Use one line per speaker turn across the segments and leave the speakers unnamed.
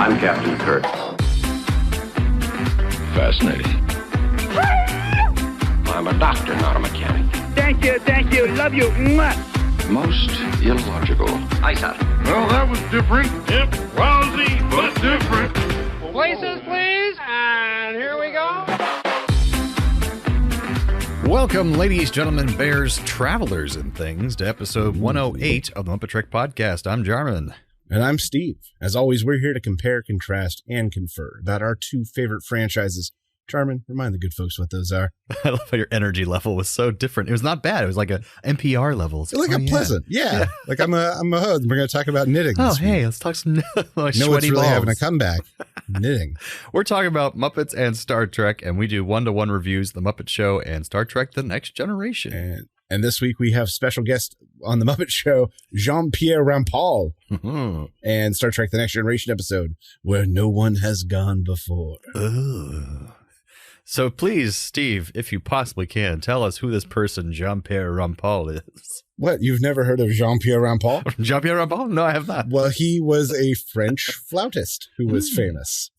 I'm Captain Kirk.
Fascinating.
I'm a doctor, not a mechanic.
Thank you, love you. Mwah.
Most illogical.
Aye, sir.
Well, that was different. Yep, lousy, but different.
Places, please. And here we go.
Welcome, ladies, gentlemen, bears, travelers, and things, to episode 108 of the MuppeTrek Podcast. I'm Jarman.
And I'm Steve. As always, we're here to compare, contrast, and confer about our two favorite franchises. Jarman, remind the good folks what those are.
I love how your energy level was so different. It was not bad. It was like a NPR level.
It's like pleasant. Yeah. Like I'm a host. We're going to talk about knitting.
Oh, hey, let's talk some sweaty
really
balls.
having a comeback. Knitting.
We're talking about Muppets and Star Trek, and we do one-to-one reviews, The Muppet Show and Star Trek The Next Generation.
And this week we have special guest on The Muppet Show, Jean-Pierre Rampal, and Star Trek The Next Generation episode, Where No One Has Gone Before.
Ugh. So please, Steve, if you possibly can, tell us who this person, Jean-Pierre Rampal, is.
What? You've never heard of Jean-Pierre Rampal?
Jean-Pierre Rampal? No, I have not.
Well, he was a French flautist who was famous.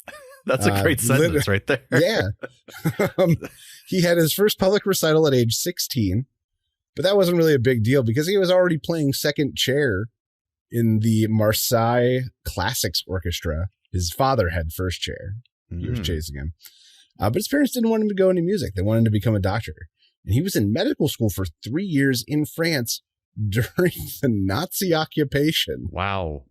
That's a great sentence right there.
Yeah. He had his first public recital at age 16, but that wasn't really a big deal because he was already playing second chair in the Marseille Classics Orchestra. His father had first chair. He was chasing him. But his parents didn't want him to go into music. They wanted him to become a doctor. And he was in medical school for 3 years in France during the Nazi occupation.
Wow.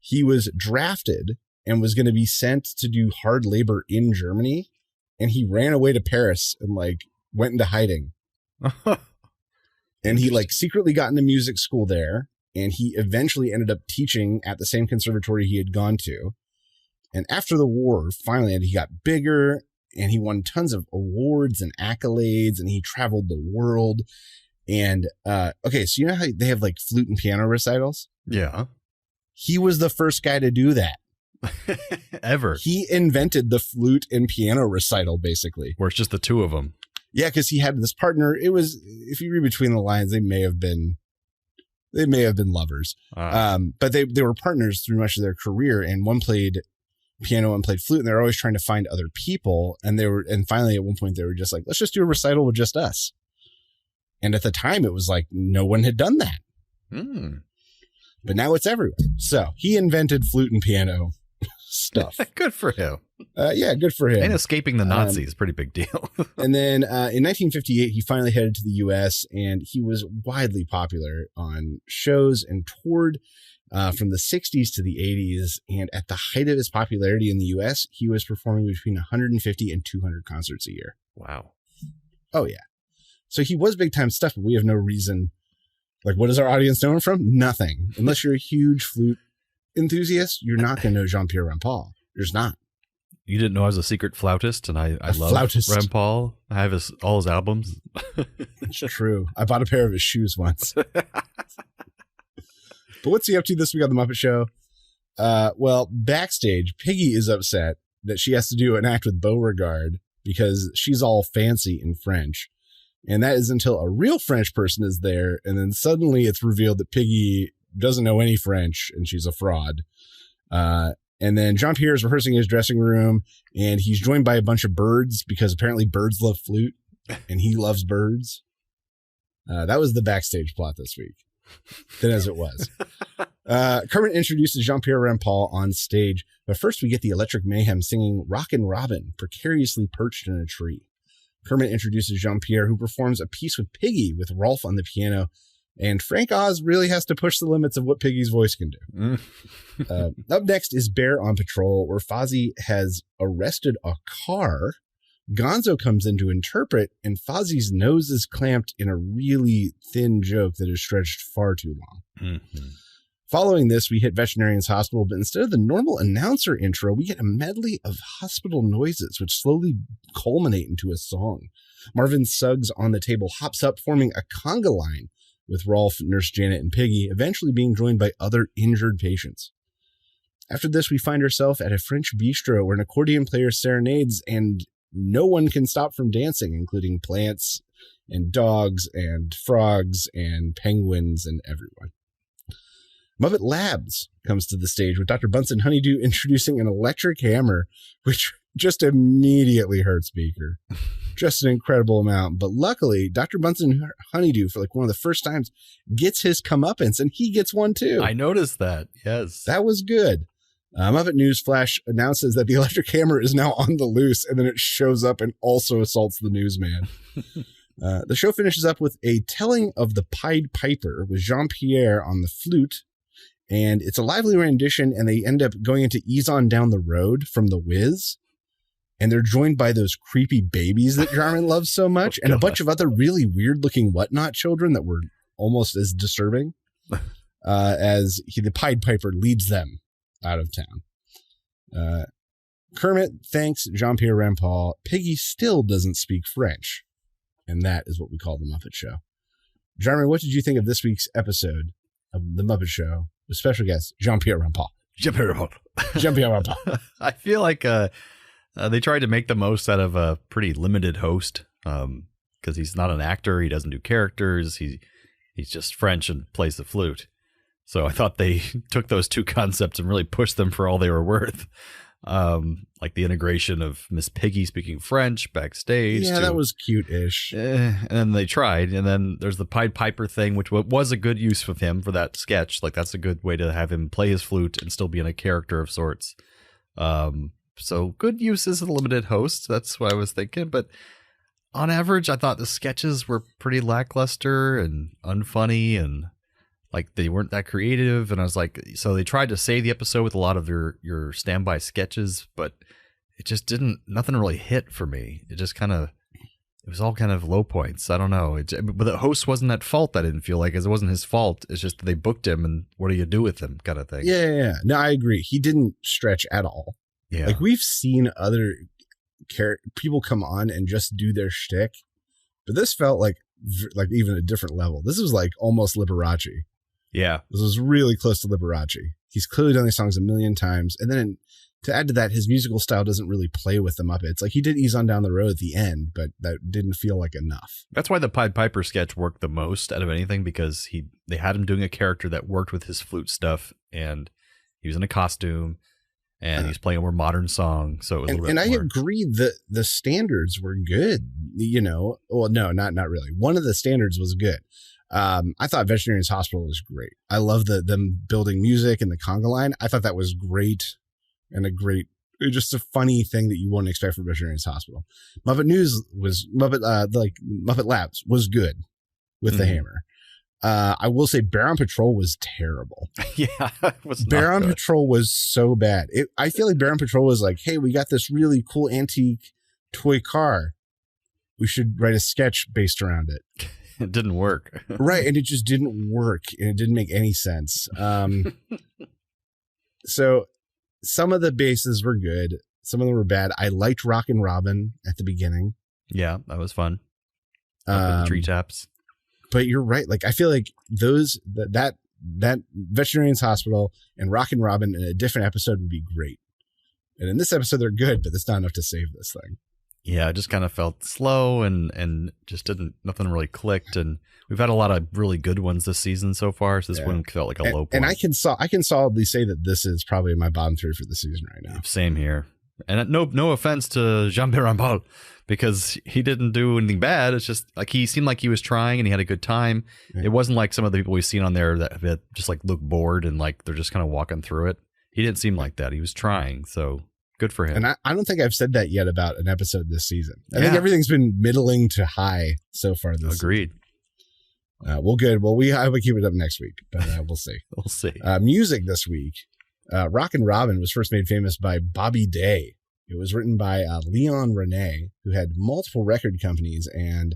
He was drafted and was going to be sent to do hard labor in Germany. And he ran away to Paris and went into hiding. And he secretly got into music school there. And he eventually ended up teaching at the same conservatory he had gone to. And after the war, finally, he got bigger. And he won tons of awards and accolades, and he traveled the world. And, okay, so you know how they have flute and piano recitals?
Yeah.
He was the first guy to do that.
Ever.
He invented the flute and piano recital, basically.
Where it's just the two of them.
Yeah, because he had this partner. It was, if you read between the lines, they may have been lovers. But they were partners through much of their career, and one played piano and played flute, and they're always trying to find other people, and finally at one point they were just let's just do a recital with just us. And at the time it was no one had done that. But now it's everywhere. So he invented flute and piano stuff.
Good for him.
Yeah, good for him.
And escaping the Nazis, pretty big deal.
And then in 1958 he finally headed to the US, and he was widely popular on shows and toured from the 60s to the 80s, and at the height of his popularity in the U.S., he was performing between 150 and 200 concerts a year.
Wow.
Oh, yeah. So he was big-time stuff, but we have no reason. What does our audience know him from? Nothing. Unless you're a huge flute enthusiast, you're not going to know Jean-Pierre Rampal. There's not.
You didn't know I was a secret flautist, and I love
flautist.
Rampal. I have all his albums.
It's true. I bought a pair of his shoes once. But what's he up to this week on The Muppet Show? Well, backstage, Piggy is upset that she has to do an act with Beauregard because she's all fancy in French. And that is until a real French person is there. And then suddenly it's revealed that Piggy doesn't know any French and she's a fraud. And then Jean-Pierre is rehearsing in his dressing room, and he's joined by a bunch of birds because apparently birds love flute and he loves birds. That was the backstage plot this week. Then as it was. Kermit introduces Jean-Pierre Rampal on stage, but first we get the Electric Mayhem singing Rockin' Robin, precariously perched in a tree. Kermit introduces Jean-Pierre, who performs a piece with Piggy with Rolf on the piano, and Frank Oz really has to push the limits of what Piggy's voice can do. Up next is Bear on Patrol, where Fozzie has arrested a car. Gonzo comes in to interpret, and Fozzie's nose is clamped in a really thin joke that is stretched far too long. Following this, we hit Veterinarian's Hospital, but instead of the normal announcer intro, we get a medley of hospital noises, which slowly culminate into a song. Marvin Suggs on the table hops up, forming a conga line with Rolf, Nurse Janet, and Piggy, eventually being joined by other injured patients. After this, we find ourselves at a French bistro where an accordion player serenades, and no one can stop from dancing, including plants and dogs and frogs and penguins and everyone. Muppet Labs comes to the stage with Dr. Bunsen Honeydew introducing an electric hammer, which just immediately hurts Beaker. Just an incredible amount. But luckily, Dr. Bunsen Honeydew, for like one of the first times, gets his comeuppance, and he gets one too.
I noticed that. Yes.
That was good. Muppet News Flash announces that the electric hammer is now on the loose, and then it shows up and also assaults the newsman. The show finishes up with a telling of the Pied Piper with Jean-Pierre on the flute, and it's a lively rendition, and they end up going into Ease On Down the Road from The Wiz, and they're joined by those creepy babies that Jarman loves so much, and a bunch of other really weird-looking Whatnot children that were almost as disturbing as the Pied Piper leads them out of town. Kermit thanks Jean-Pierre Rampal. Piggy still doesn't speak French, and that is what we call the Muppet Show. Jarman, what did you think of this week's episode of the Muppet Show with special guest Jean-Pierre Rampal?
Jean-Pierre Rampal.
Jean-Pierre Rampal.
I feel like they tried to make the most out of a pretty limited host because he's not an actor. He doesn't do characters. He's just French and plays the flute. So I thought they took those two concepts and really pushed them for all they were worth. Like the integration of Miss Piggy speaking French backstage.
Yeah, that was cute-ish.
And then they tried. And then there's the Pied Piper thing, which was a good use of him for that sketch. Like that's a good way to have him play his flute and still be in a character of sorts. So good use as a limited host. That's what I was thinking. But on average, I thought the sketches were pretty lackluster and unfunny and like they weren't that creative. And I was like, so they tried to save the episode with a lot of your standby sketches, but it just nothing really hit for me. It just it was all kind of low points. I don't know. But the host wasn't at fault. I didn't feel like, as it wasn't his fault. It's just that they booked him and what do you do with him kind of thing.
Yeah. No, I agree. He didn't stretch at all.
Yeah.
Like we've seen other people come on and just do their shtick, but this felt like even a different level. This was like almost Liberace.
Yeah.
This was really close to Liberace. He's clearly done these songs a million times. And then to add to that, his musical style doesn't really play with the Muppets. Like he did Ease On Down the Road at the end, but that didn't feel like enough.
That's why the Pied Piper sketch worked the most out of anything, because they had him doing a character that worked with his flute stuff, and he was in a costume and he was playing a more modern song. So it was a little bit
I
more.
agree that the standards were good, well, no, not really. One of the standards was good. I thought Veterinarian's Hospital was great. I love them building music and the conga line. I thought that was great and just a funny thing that you wouldn't expect from Veterinarian's Hospital. Muppet Labs was good with the hammer. I will say Bear on Patrol was terrible.
Yeah, it was
Bear on Patrol was so bad. I feel like Bear on Patrol was like, hey, we got this really cool antique toy car. We should write a sketch based around it.
It didn't work.
Right. And it just didn't work. And it didn't make any sense. So some of the bases were good. Some of them were bad. I liked Rockin' Robin at the beginning.
Yeah, that was fun. The tree taps.
But you're right. Like, I feel like that Veterinarian's Hospital and Rockin' Robin in a different episode would be great. And in this episode, they're good, but it's not enough to save this thing.
Yeah, it just kind of felt slow and just nothing really clicked. And we've had a lot of really good ones this season so far. So this one felt like a low point.
And I can solidly say that this is probably my bottom three for the season right now.
Same here. And no offense to Jean-Pierre Rampal, because he didn't do anything bad. It's just like he seemed like he was trying and he had a good time. Yeah. It wasn't like some of the people we've seen on there that just like look bored and like they're just kind of walking through it. He didn't seem like that. He was trying. So good for him.
And I don't think I've said that yet about an episode this season. I think everything's been middling to high so far this
Agreed.
Season. Well, good. Well, I will keep it up next week, but we'll see.
We'll see.
Music this week. Rockin' Robin was first made famous by Bobby Day. It was written by Leon Rene, who had multiple record companies and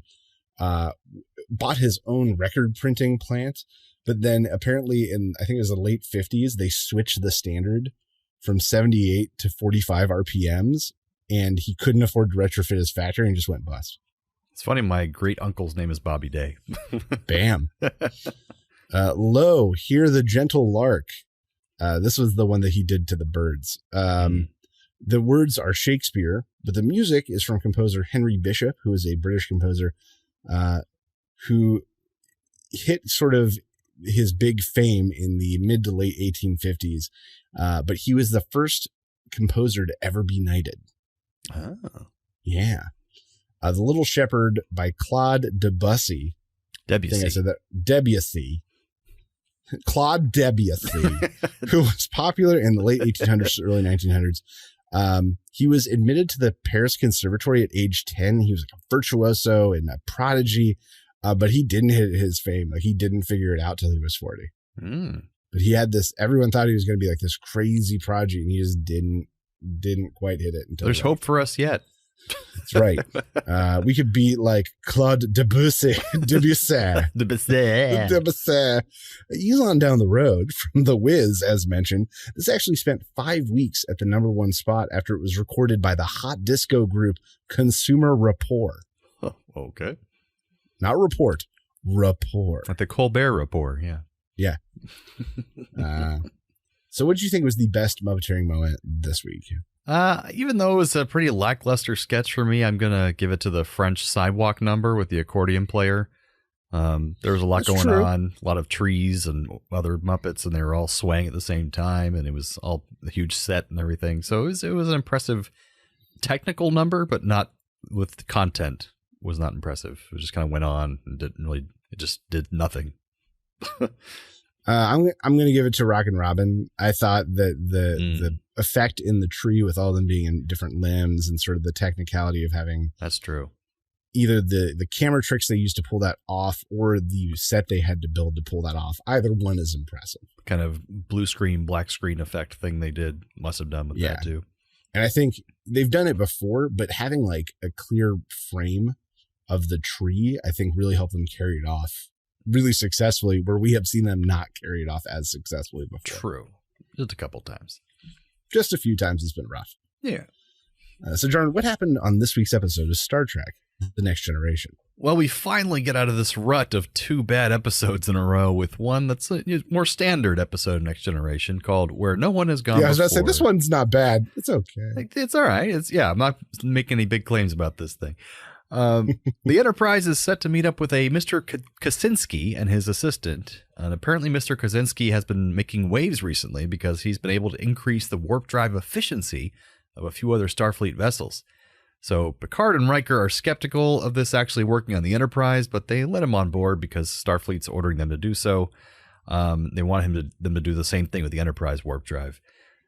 bought his own record printing plant. But then apparently I think it was the late 50s, they switched the standard from 78 to 45 RPMs, and he couldn't afford to retrofit his factory and just went bust.
It's funny. My great uncle's name is Bobby Day.
Bam. Lo, Hear the Gentle Lark. This was the one that he did to the birds. The words are Shakespeare, but the music is from composer Henry Bishop, who is a British composer who hit sort of his big fame in the mid to late 1850s. But he was the first composer to ever be knighted.
Oh.
Yeah. The Little Shepherd by Claude Debussy.
Debussy.
I think I said that. Debussy. Claude Debussy, who was popular in the late 1800s, early 1900s. He was admitted to the Paris Conservatory at age 10. He was like a virtuoso and a prodigy, but he didn't hit his fame. Like, he didn't figure it out till he was 40. But he had this, everyone thought he was going to be like this crazy prodigy, and he just didn't quite hit it. Until
There's hope for us yet.
That's right. We could be like Claude Debussy. Debussy. He's on down the road from The Wiz, as mentioned. This actually spent 5 weeks at the #1 spot after it was recorded by the hot disco group Consumer Rapport.
Oh, okay.
Not report, rapport.
Like the Colbert Report, yeah.
Yeah. So what did you think was the best Muppeteering moment this week?
Even though it was a pretty lackluster sketch for me, I'm going to give it to the French sidewalk number with the accordion player. There was a lot going on, a lot of trees and other Muppets, and they were all swaying at the same time, and it was all a huge set and everything. So it was an impressive technical number, but not with content. Was not impressive. It just kind of went on and it just did nothing. I'm
going to give it to Rockin' Robin. I thought that the effect in the tree with all them being in different limbs and sort of the technicality of having
that's true.
Either the camera tricks they used to pull that off or the set they had to build to pull that off. Either one is impressive.
Kind of blue screen, black screen effect thing they did must have done with that too.
And I think they've done it before, but having like a clear frame of the tree, I think really helped them carry it off really successfully, where we have seen them not carry it off as successfully before.
True. Just a couple times.
Just a few times it's been rough.
Yeah.
So, Jordan, what happened on this week's episode of Star Trek The Next Generation?
Well, we finally get out of this rut of 2 bad episodes in a row with one that's a more standard episode of Next Generation called Where No One Has Gone Before.
I was about to say, this one's not bad. It's okay.
It's all right. I'm not making any big claims about this thing. The Enterprise is set to meet up with a Mr. Kaczynski and his assistant. And apparently Mr. Kaczynski has been making waves recently because he's been able to increase the warp drive efficiency of a few other Starfleet vessels. So Picard and Riker are skeptical of this actually working on the Enterprise, but they let him on board because Starfleet's ordering them to do so. They want them to do the same thing with the Enterprise warp drive.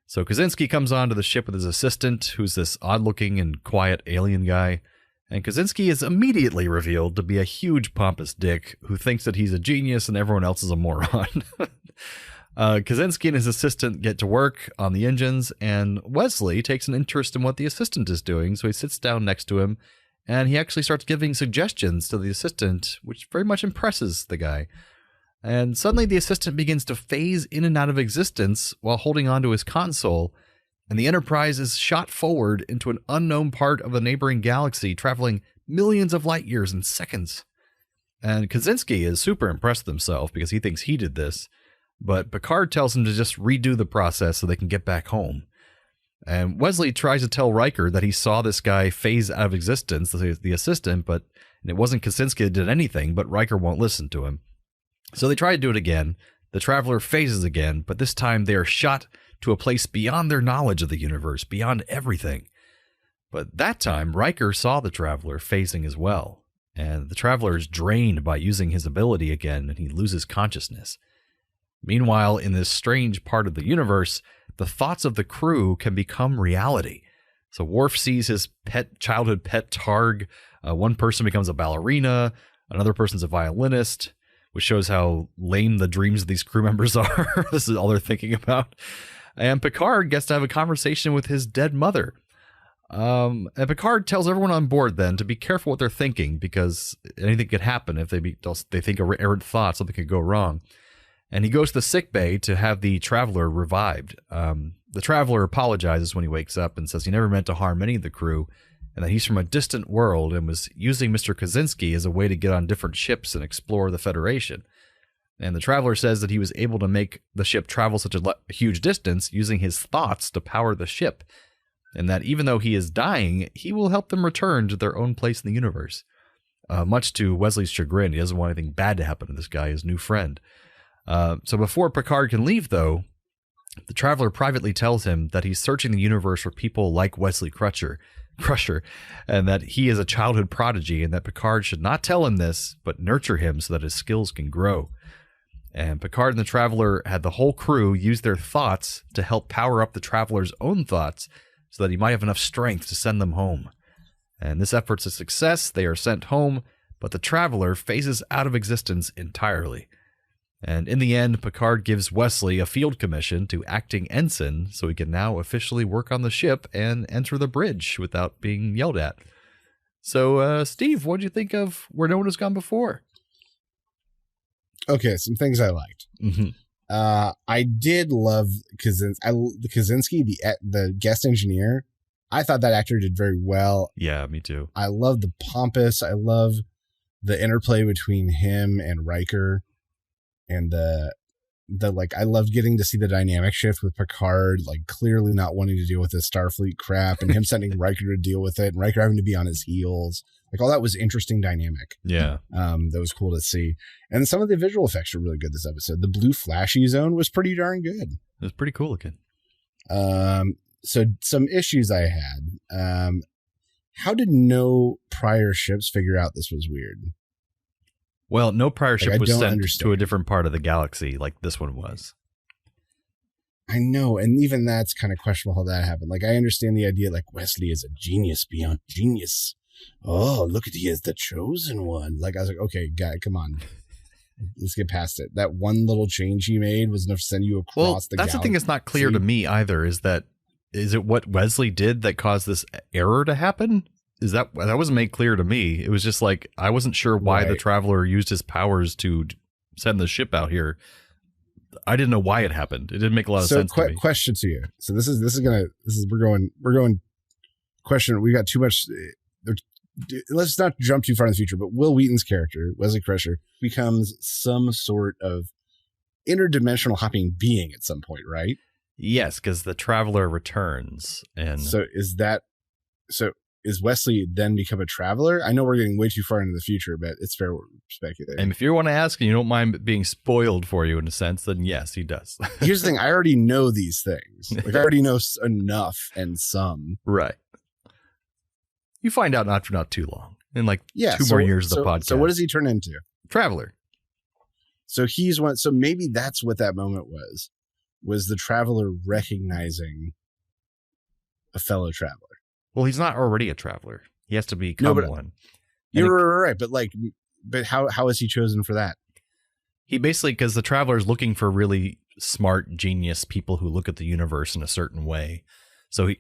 So Kaczynski comes onto the ship with his assistant, who's this odd-looking and quiet alien guy. And Kaczynski is immediately revealed to be a huge pompous dick who thinks that he's a genius and everyone else is a moron. Kaczynski and his assistant get to work on the engines, and Wesley takes an interest in what the assistant is doing, so he sits down next to him, and he actually starts giving suggestions to the assistant, which very much impresses the guy. And suddenly the assistant begins to phase in and out of existence while holding onto his console, and the Enterprise is shot forward into an unknown part of a neighboring galaxy, traveling millions of light years in seconds. And Kaczynski is super impressed with himself because he thinks he did this, but Picard tells him to just redo the process so they can get back home. And Wesley tries to tell Riker that he saw this guy phase out of existence, the assistant, but it wasn't Kaczynski that did anything, but Riker won't listen to him. So they try to do it again. The Traveler phases again, but this time they are shot to a place beyond their knowledge of the universe, beyond everything. But that time, Riker saw the Traveler phasing as well, and the Traveler is drained by using his ability again, and he loses consciousness. Meanwhile, in this strange part of the universe, the thoughts of the crew can become reality. So Worf sees his childhood pet Targ. One person becomes a ballerina. Another person's a violinist, which shows how lame the dreams of these crew members are. This is all they're thinking about. And Picard gets to have a conversation with his dead mother. And Picard tells everyone on board then to be careful what they're thinking, because anything could happen if they think errant thoughts, something could go wrong. And he goes to the sickbay to have the Traveler revived. The Traveler apologizes when he wakes up and says he never meant to harm any of the crew, and that he's from a distant world and was using Mr. Kaczynski as a way to get on different ships and explore the Federation. And the Traveler says that he was able to make the ship travel such a huge distance using his thoughts to power the ship, and that even though he is dying, he will help them return to their own place in the universe. Much to Wesley's chagrin, he doesn't want anything bad to happen to this guy, his new friend. So before Picard can leave, though, the Traveler privately tells him that he's searching the universe for people like Wesley Crusher, and that he is a childhood prodigy, and that Picard should not tell him this, but nurture him so that his skills can grow. And Picard and the Traveler had the whole crew use their thoughts to help power up the Traveler's own thoughts so that he might have enough strength to send them home. And this effort's a success. They are sent home, but the Traveler phases out of existence entirely. And in the end, Picard gives Wesley a field commission to acting ensign so he can now officially work on the ship and enter the bridge without being yelled at. So, Steve, what did you think of Where No One Has Gone Before?
Okay, some things I liked.
Mm-hmm.
I did love Kaczynski, the guest engineer. I thought that actor did very well.
Yeah, me too.
I love the pompous. I love the interplay between him and Riker, and the I loved getting to see the dynamic shift with Picard, like clearly not wanting to deal with this Starfleet crap, and him sending Riker to deal with it, and Riker having to be on his heels. Like all that was interesting dynamic. Yeah. That was cool to see. And some of the visual effects are really good this episode. The blue flashy zone was pretty darn good.
It was pretty cool looking.
So some issues I had. How did no prior ships figure out this was weird?
Well, no prior ship was sent to a different part of the galaxy like this one was.
I know. And even that's kind of questionable how that happened. Like I understand the idea like Wesley is a genius beyond genius. Oh, look at he is the chosen one. Like I was like, okay, guy, come on. Let's get past it. That one little change he made was enough to send you across the galaxy.
That's the thing that's not clear to me either, is it what Wesley did that caused this error to happen? That wasn't made clear to me. It was just like, I wasn't sure why the Traveler used his powers to send the ship out here. I didn't know why it happened. It didn't make a lot of sense to me.
Question to you. So we're going question. We got too much. Let's not jump too far in the future, but Will Wheaton's character, Wesley Crusher, becomes some sort of interdimensional hopping being at some point, right?
Yes, because the Traveler returns. And
so is Wesley then become a Traveler? I know we're getting way too far into the future, but it's fair speculating.
And if you want to ask and you don't mind being spoiled for you in a sense, then yes, he does.
Here's the thing. I already know these things. Like I already know enough and some.
Right. You find out after not too long. In like 2 more years of the podcast.
So what does he turn into?
Traveler.
So he's one. So maybe that's what that moment was the Traveler recognizing a fellow Traveler.
Well, he's not already a Traveler. He has to become one.
You're right. But how is he chosen for that?
He basically, because the Traveler is looking for really smart, genius people who look at the universe in a certain way. So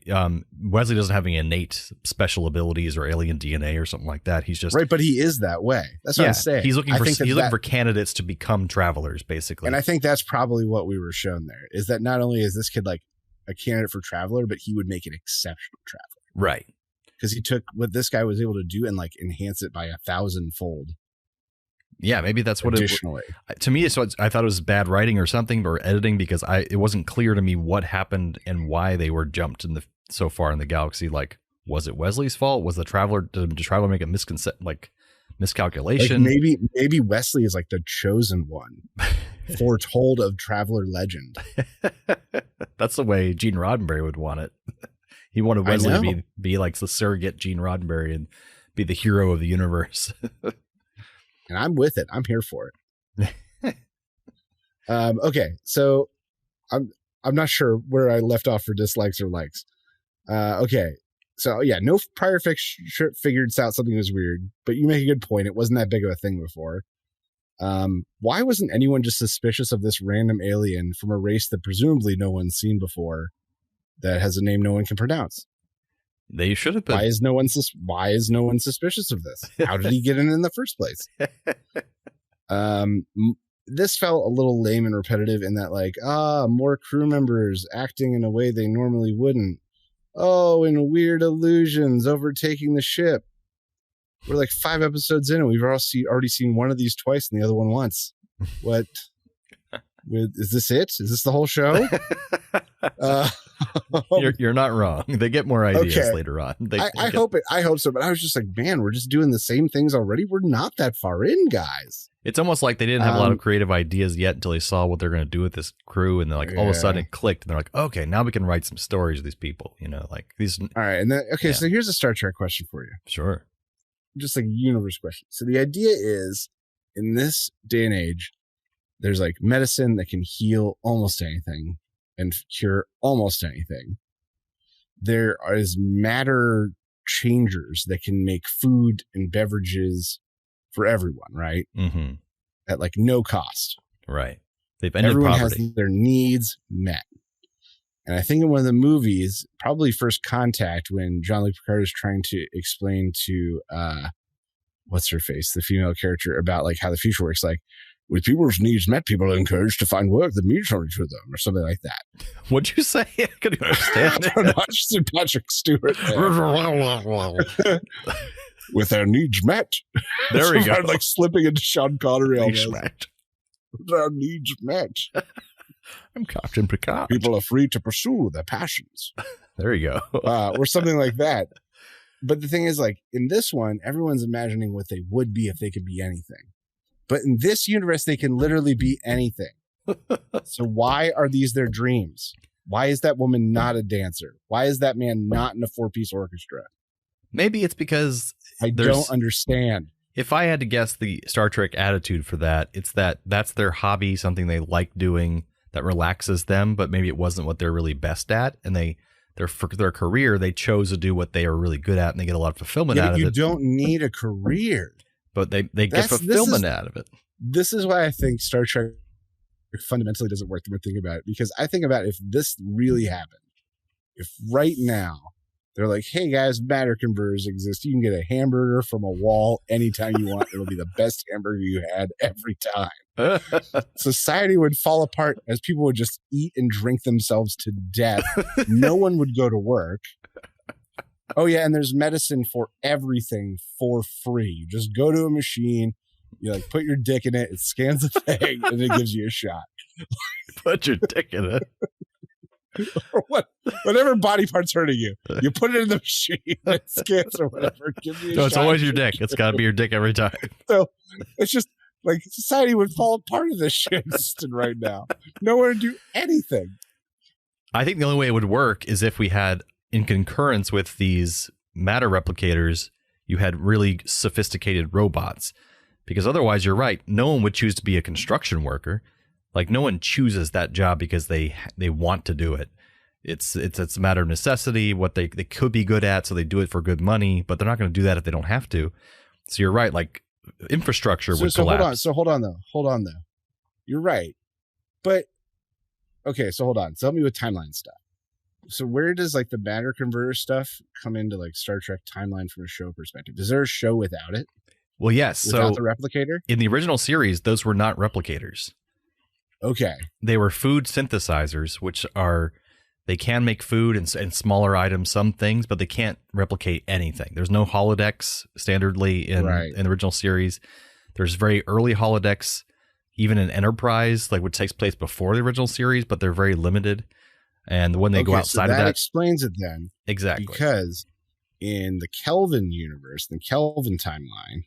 Wesley doesn't have any innate special abilities or alien DNA or something like that. He's just
right, but he is that way. That's what I'm saying.
He's looking for candidates to become Travelers, basically.
And I think that's probably what we were shown there. Is that not only is this kid like a candidate for Traveler, but he would make an exceptional Traveler,
right?
Because he took what this guy was able to do and like enhance it by 1,000-fold.
Yeah, maybe that's what
additionally.
To me, so I thought it was bad writing or something, or editing, because it wasn't clear to me what happened and why they were jumped so far in the galaxy. Like, was it Wesley's fault? Was the Traveler, did the Traveler make a miscalculation?
Like maybe Wesley is like the chosen one, foretold of Traveler legend.
That's the way Gene Roddenberry would want it. He wanted Wesley to be like the surrogate Gene Roddenberry and be the hero of the universe.
And I'm with it. I'm here for it. Okay, so I'm not sure where I left off for dislikes or likes. Okay, so yeah, no prior ship figured out something was weird, but you make a good point. It wasn't that big of a thing before. Why wasn't anyone just suspicious of this random alien from a race that presumably no one's seen before that has a name no one can pronounce?
They should have been.
Why is no one suspicious of this? How did he get in the first place? This felt a little lame and repetitive in that, like, more crew members acting in a way they normally wouldn't. Oh, and weird illusions overtaking the ship. We're like 5 episodes in, and we've already seen one of these twice and the other one once. What? Is this it? Is this the whole show?
You're not wrong. They get more ideas later on.
I hope so. But I was just like, man, we're just doing the same things already. We're not that far in, guys.
It's almost like they didn't have a lot of creative ideas yet until they saw what they're going to do with this crew, and they're like, all of a sudden it clicked, and they're like, okay, now we can write some stories of these people. Like these. All
right, and then so here's a Star Trek question for you.
Sure.
Just like a universe question. So the idea is, in this day and age, there's like medicine that can heal almost anything and cure almost anything. There is matter changers that can make food and beverages for everyone, right?
Mm-hmm.
At like no cost.
Right. They've ended
everyone
poverty.
Has their needs met. And I think in one of the movies, probably First Contact, when Jean-Luc Picard is trying to explain to what's her face, the female character, about like how the future works, like, with people's needs met, people are encouraged to find work that means something to them, or something like that.
What'd you say? I couldn't understand.
I don't know. I just said Patrick Stewart. With their needs met.
There we go.
Like slipping into Sean Connery almost. With our needs met.
I'm Captain Picard.
People are free to pursue their passions.
There you go.
Or something like that. But the thing is, like, in this one, everyone's imagining what they would be if they could be anything. But in this universe, they can literally be anything. So why are these their dreams? Why is that woman not a dancer? Why is that man not in a 4-piece orchestra?
Maybe it's because
I don't understand.
If I had to guess the Star Trek attitude for that, it's that's their hobby, something they like doing that relaxes them, but maybe it wasn't what they're really best at. And for their career, they chose to do what they are really good at, and they get a lot of fulfillment out of it.
You don't need a career.
But they get fulfillment out of it.
This is why I think Star Trek fundamentally doesn't work the way I think about it. Because I think about if this really happened, if right now they're like, hey guys, matter converters exist. You can get a hamburger from a wall anytime you want. It'll be the best hamburger you had every time. Society would fall apart as people would just eat and drink themselves to death. No one would go to work. Oh yeah, and there's medicine for everything for free. You just go to a machine, you like put your dick in it, it scans the thing, and it gives you a shot.
Put your dick in it.
Or whatever body part's hurting you, you put it in the machine, it scans or whatever. Give you a shot.
It's always your dick. It's got to be your dick every time.
So it's just like society would fall apart if this shit existed right now. No one would do anything.
I think the only way it would work is if we had, in concurrence with these matter replicators, you had really sophisticated robots. Because otherwise, you're right, no one would choose to be a construction worker. Like, no one chooses that job because they want to do it. It's a matter of necessity, what they could be good at, so they do it for good money, but they're not going to do that if they don't have to. So you're right, like, infrastructure would collapse.
Hold on though. You're right. But, okay, so hold on. So help me with timeline stuff. So where does like the matter converter stuff come into like Star Trek timeline from a show perspective? Is there a show without it?
Well, yes.
Without the replicator?
In the original series, those were not replicators.
Okay.
They were food synthesizers, which are, they can make food and smaller items, some things, but they can't replicate anything. There's no holodecks standardly in the original series. There's very early holodecks, even in Enterprise, like which takes place before the original series, but they're very limited. And when they go outside of that
explains it then.
Exactly.
Because in the Kelvin universe, the Kelvin timeline,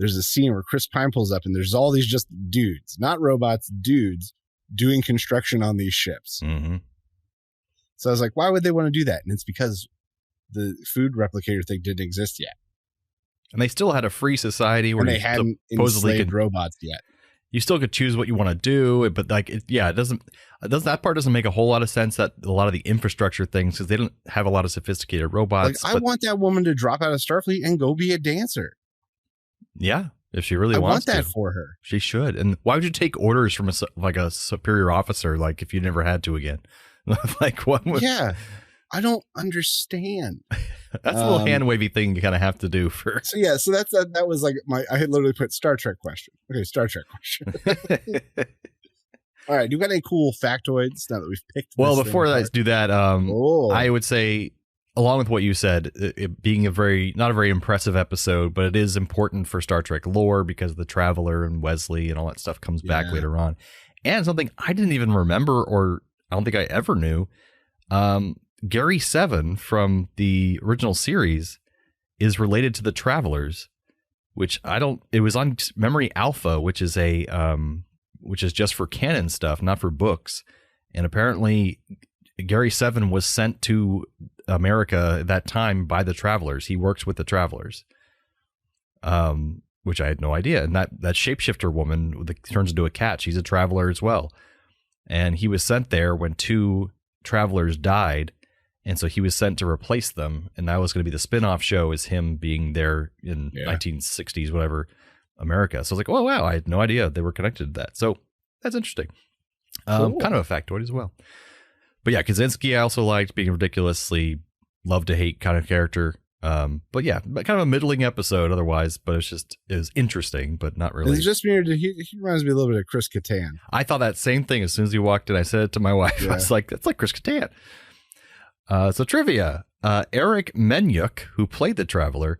there's a scene where Chris Pine pulls up and there's all these just dudes, not robots, dudes doing construction on these ships.
Mm-hmm.
So I was like, why would they want to do that? And it's because the food replicator thing didn't exist yet.
And they still had a free society where
they hadn't enslaved robots yet.
You still could choose what you want to do, but like, it doesn't. That part doesn't make a whole lot of sense. That a lot of the infrastructure things, because they don't have a lot of sophisticated robots.
Like, I want that woman to drop out of Starfleet and go be a dancer.
Yeah, if she really wants to.
I want that for her.
She should. And why would you take orders from a superior officer, like if you never had to again? Like what?
Yeah, I don't understand.
That's a little hand wavy thing you kind of have to do for.
So yeah, so that was like I had literally put Star Trek question. Okay, Star Trek question. All right, do you got any cool factoids now that we've picked?
Well, before I do that, I would say, along with what you said, it being not a very impressive episode, but it is important for Star Trek lore because the Traveler and Wesley and all that stuff comes back later on. And something I didn't even remember, or I don't think I ever knew, Gary Seven from the original series is related to the Travelers, which it was on Memory Alpha, which is just for canon stuff, not for books. And apparently Gary Seven was sent to America at that time by the Travelers. He works with the Travelers, which I had no idea. And that shapeshifter woman that turns into a cat, she's a Traveler as well. And he was sent there when 2 Travelers died. And so he was sent to replace them. And that was going to be the spin-off show, is him being there in 1960s, whatever, America. So I was like, oh, wow, I had no idea they were connected to that. So that's interesting. Cool. Kind of a factoid as well. But yeah, Kaczynski I also liked, being a ridiculously love to hate kind of character. But yeah, kind of a middling episode otherwise, but it was interesting, but not really.
It's just weird. He reminds me a little bit of Chris Kattan.
I thought that same thing as soon as he walked in. I said it to my wife. I was like, that's like Chris Kattan. So trivia, Eric Menyuk, who played the Traveler,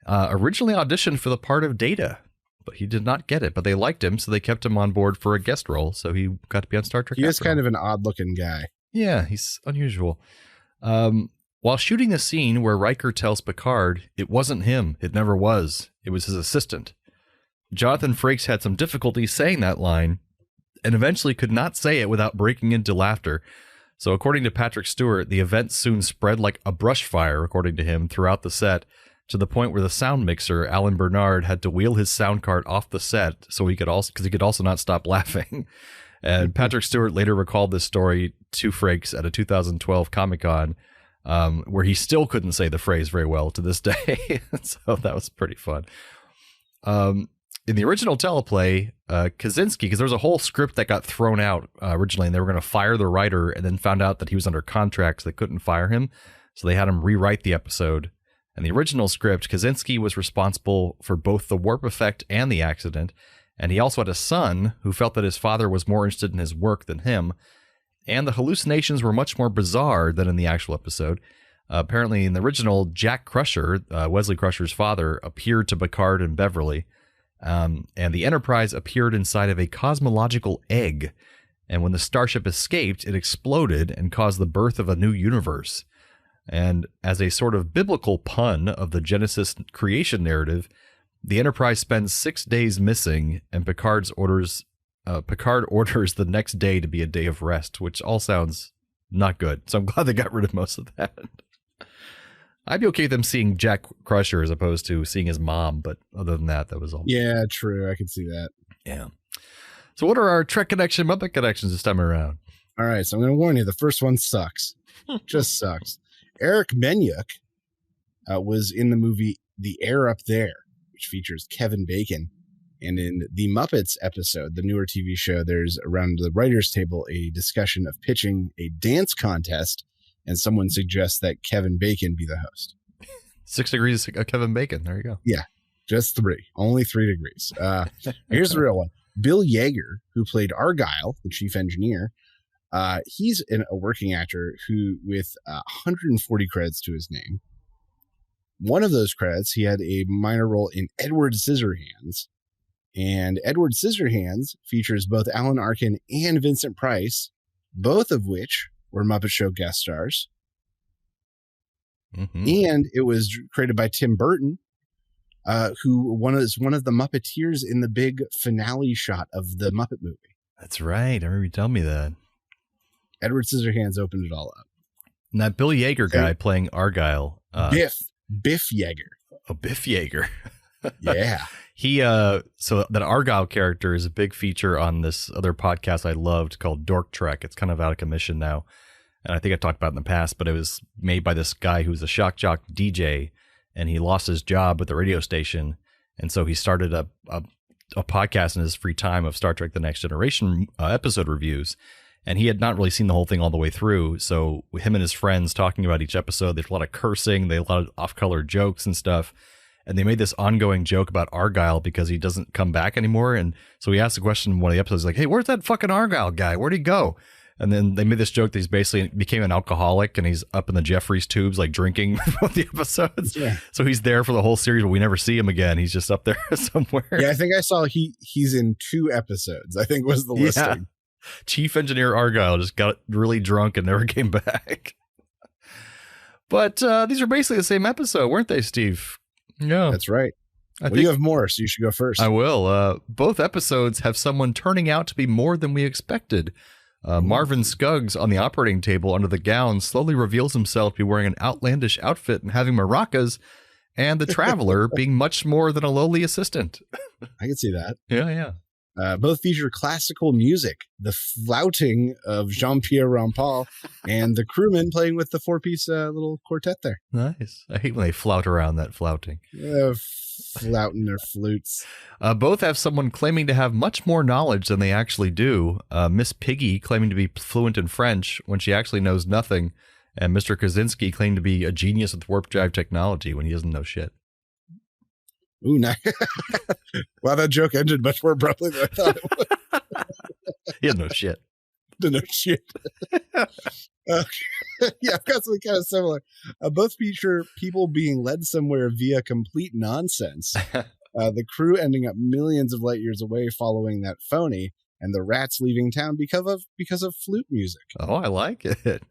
originally auditioned for the part of Data, but he did not get it. But they liked him, so they kept him on board for a guest role. So he got to be on Star Trek.
He is kind of an odd-looking guy.
Yeah, he's unusual. While shooting the scene where Riker tells Picard it wasn't him, it never was, it was his assistant, Jonathan Frakes had some difficulty saying that line and eventually could not say it without breaking into laughter. So according to Patrick Stewart, the event soon spread like a brush fire, according to him, throughout the set, to the point where the sound mixer, Alan Bernard, had to wheel his sound card off the set so he could also not stop laughing. And Patrick Stewart later recalled this story to Frakes at a 2012 Comic-Con, where he still couldn't say the phrase very well to this day. So that was pretty fun. In the original teleplay, Kaczynski, because there was a whole script that got thrown out originally, and they were going to fire the writer, and then found out that he was under contract, so they couldn't fire him. So they had him rewrite the episode. And the original script, Kaczynski was responsible for both the warp effect and the accident. And he also had a son who felt that his father was more interested in his work than him. And the hallucinations were much more bizarre than in the actual episode. Apparently, in the original, Jack Crusher, Wesley Crusher's father, appeared to Picard and Beverly. And the Enterprise appeared inside of a cosmological egg. And when the starship escaped, it exploded and caused the birth of a new universe. And as a sort of biblical pun of the Genesis creation narrative, the Enterprise spends 6 days missing, and Picard orders the next day to be a day of rest, which all sounds not good. So I'm glad they got rid of most of that. I'd be okay with them seeing Jack Crusher as opposed to seeing his mom, but other than that, that was all.
Yeah, true. I can see that.
Yeah. So what are our Trek Connection, Muppet Connections this time around?
All right, so I'm going to warn you, the first one sucks. Just sucks. Eric Menyuk was in the movie The Air Up There, which features Kevin Bacon. And in the Muppets episode, the newer TV show, there's around the writer's table a discussion of pitching a dance contest, and someone suggests that Kevin Bacon be the host.
6 degrees of Kevin Bacon. There you go.
Yeah, just 3. Only 3 degrees. Here's the real one. Bill Yeager, who played Argyle, the chief engineer, he's a working actor who, with 140 credits to his name. One of those credits, he had a minor role in Edward Scissorhands. And Edward Scissorhands features both Alan Arkin and Vincent Price, both of which were Muppet Show guest stars. Mm-hmm. And it was created by Tim Burton, who is one of the Muppeteers in the big finale shot of the Muppet movie.
That's right. I remember you telling me that.
Edward Scissorhands opened it all up.
And that Bill Yeager guy playing Argyle.
Biff Yeager.
Oh, Biff Yeager.
Yeah.
So that Argyle character is a big feature on this other podcast I loved called Dork Trek. It's kind of out of commission now. And I think I talked about it in the past, but it was made by this guy who's a shock jock DJ, and he lost his job with the radio station. And so he started a podcast in his free time of Star Trek The Next Generation episode reviews. And he had not really seen the whole thing all the way through. So him and his friends talking about each episode, there's a lot of cursing, they had a lot of off-color jokes and stuff. And they made this ongoing joke about Argyle because he doesn't come back anymore. And so he asked the question in one of the episodes, like, hey, where's that fucking Argyle guy? Where'd he go? And then they made this joke that he's basically became an alcoholic and he's up in the Jeffries tubes, like drinking both the episodes. Yeah. So he's there for the whole series, but we never see him again. He's just up there somewhere.
Yeah, I think I saw he's in 2 episodes, I think was the listing.
Chief Engineer Argyle just got really drunk and never came back. But these are basically the same episode, weren't they, Steve?
Yeah. That's right. Well, you have more, so you should go first.
I will. Both episodes have someone turning out to be more than we expected. Marvin Scuggs on the operating table under the gown slowly reveals himself to be wearing an outlandish outfit and having maracas, and the Traveler being much more than a lowly assistant.
I can see that.
Yeah.
Both feature classical music, the flouting of Jean-Pierre Rampal, and the crewman playing with the 4-piece little quartet there.
Nice. I hate when they flout around that flouting.
Flouting their flutes.
Both have someone claiming to have much more knowledge than they actually do. Miss Piggy claiming to be fluent in French when she actually knows nothing, and Mr. Kaczynski claiming to be a genius with warp drive technology when he doesn't know shit.
Ooh, nice. Wow, that joke ended much more abruptly than I thought it would.
He had no shit.
No shit. Yeah, I've got something kind of similar. Both feature people being led somewhere via complete nonsense. The crew ending up millions of light years away following that phony, and the rats leaving town because of flute music.
Oh, I like it.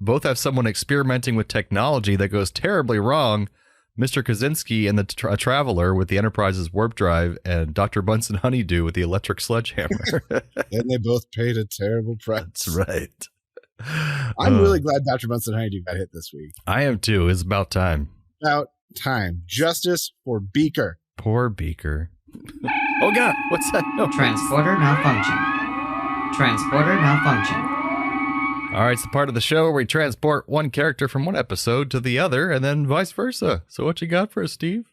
Both have someone experimenting with technology that goes terribly wrong. Mr. Kaczynski and the Traveler with the Enterprise's warp drive, and Dr. Bunsen Honeydew with the electric sledgehammer.
And they both paid a terrible price.
That's right.
I'm really glad Dr. Bunsen Honeydew got hit this week.
I am too. It's about time.
About time. Justice for Beaker.
Poor Beaker. Oh, God. What's that? No.
Transporter malfunction. Transporter malfunction.
All right, it's the part of the show where we transport one character from one episode to the other and then vice versa. So what you got for us, Steve?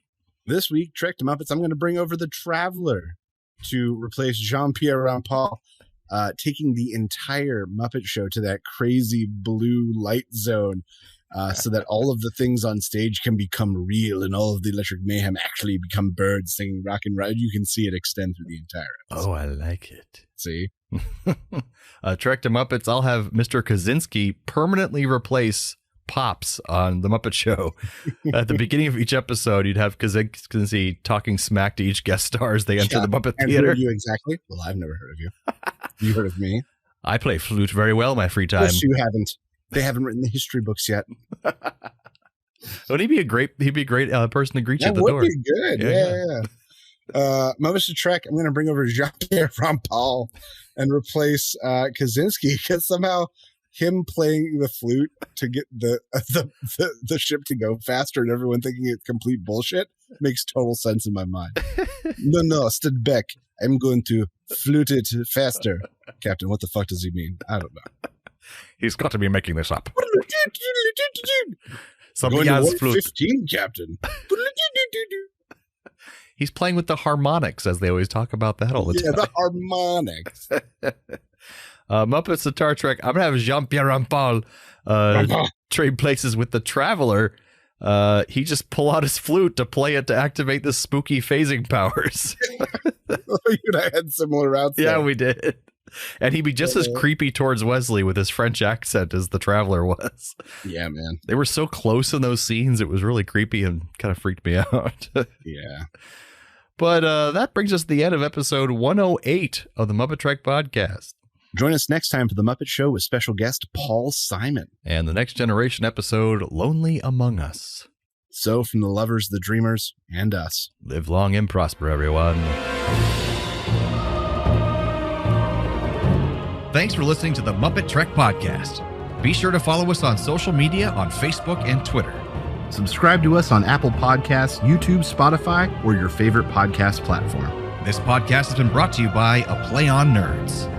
This week, Trek to Muppets, I'm going to bring over the Traveler to replace Jean-Pierre Rampal, taking the entire Muppet Show to that crazy blue light zone so that all of the things on stage can become real and all of the electric mayhem actually become birds singing rock and roll. You can see it extend through the entire episode.
Oh, I like it.
See?
Trek to Muppets, I'll have Mr. Kaczynski permanently replace Pops on the Muppet Show. At the beginning of each episode, you'd have Kaczynski talking smack to each guest star as they enter the Muppet Theater.
Who are you exactly? Well, I've never heard of you. You heard of me?
I play flute very well in my free time.
Yes, you haven't. They haven't written the history books yet.
Would he be a great person to greet you at the
door?
That
would be good. Yeah. MuppeTrek, I'm going to bring over Jean-Pierre Rampal and replace Kaczynski, because somehow him playing the flute to get the ship to go faster and everyone thinking it's complete bullshit makes total sense in my mind. No, stand back. I'm going to flute it faster. Captain, what the fuck does he mean? I don't know.
He's got to be making this up.
Something else flute. 15, Captain.
He's playing with the harmonics, as they always talk about that all the time.
Yeah, the harmonics.
Muppets to Star Trek. I'm going to have Jean-Pierre Rampal trade places with the Traveler. He just pull out his flute to play it to activate the spooky phasing powers.
You and I had similar routes.
Yeah, we did. And he'd be just as creepy towards Wesley with his French accent as the Traveler was.
Yeah, man.
They were so close in those scenes. It was really creepy and kind of freaked me out.
Yeah.
But that brings us to the end of episode 108 of the MuppeTrek Podcast.
Join us next time for the Muppet Show with special guest Paul Simon.
And the Next Generation episode, Lonely Among Us.
So from the lovers, the dreamers, and us.
Live long and prosper, everyone. Thanks for listening to the MuppeTrek Podcast. Be sure to follow us on social media on Facebook and Twitter.
Subscribe to us on Apple Podcasts, YouTube, Spotify, or your favorite podcast platform.
This podcast has been brought to you by A Play on Nerds.